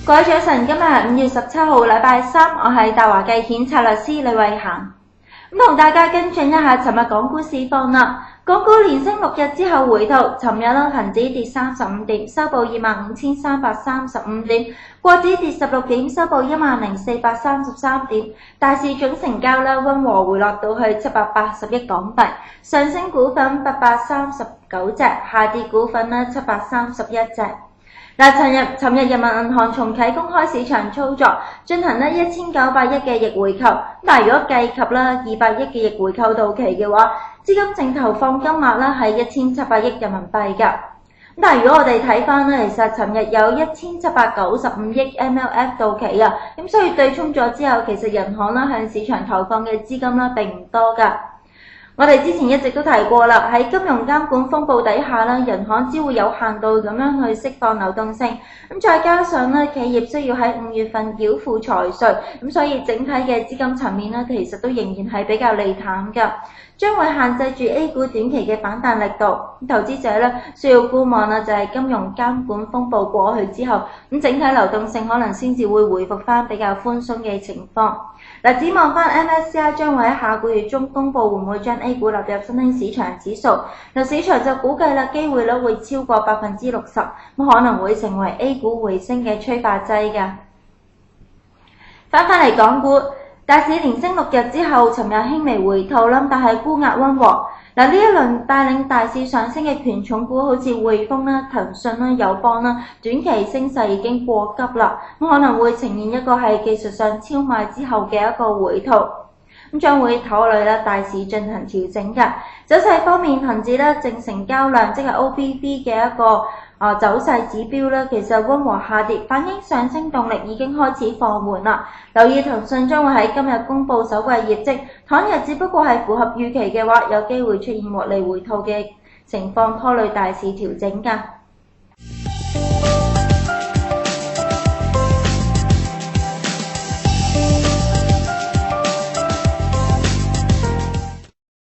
各位早晨，今日係5月17號，禮拜三，我係大華繼險策略師李慧嫻。同大家跟進一下尋日港股市況啦。港股連升6日之後回吐，尋日呢恒指跌35點，收報25,335點；國指跌16點，收報10,433點。大市總成交呢溫和回落到去780億港幣，上升股份839隻，下跌股份呢731隻。尋日人民銀行重啟公開市場操作，進行呢1900億嘅逆回購。但係如果計及啦200億嘅逆回購到期嘅話，資金淨投放金額啦係1700億人民幣㗎。但係如果我哋睇翻呢，其實尋日有1795億 MLF 到期啊，咁所以對沖咗之後，其實銀行啦向市場投放嘅資金啦並唔多㗎。我哋之前一直都提過啦，喺金融監管風暴底下啦，銀行只會有限度咁樣去釋放流動性，再加上咧企業需要喺5月份繳付財稅，咁所以整體嘅資金層面咧其實都仍然係比較利淡㗎，將會限制住 A 股短期嘅反彈力度。投資者咧需要觀望啦，就係金融監管風暴過去之後，咁整體流動性可能先至會回復翻比較寬鬆嘅情況。展望翻 MSCI 將會喺下個月中公佈會唔會將 A 股納入新興市場指數，市場就估計啦機會率會超過60%，可能會成為 A 股回升嘅催化劑㗎。翻嚟港股，大市連升6日之後，尋日輕微回吐啦，但係沽壓溫和。呢一輪帶領大市上升嘅權重股，好似匯豐啦、騰訊啦、友邦啦，短期升勢已經過急啦，可能會呈現一個係技術上超賣之後嘅一個回吐，將會考慮啦大市進行調整㗎。走勢方面，恒指咧淨成交量即係 OBB 嘅一個走勢指標咧，其實溫和下跌，反映上升動力已經開始放緩啦。留意騰訊將會喺今日公佈首季業績，倘若只不過係符合預期嘅話，有機會出現獲利回吐嘅情況，拖累大市調整㗎。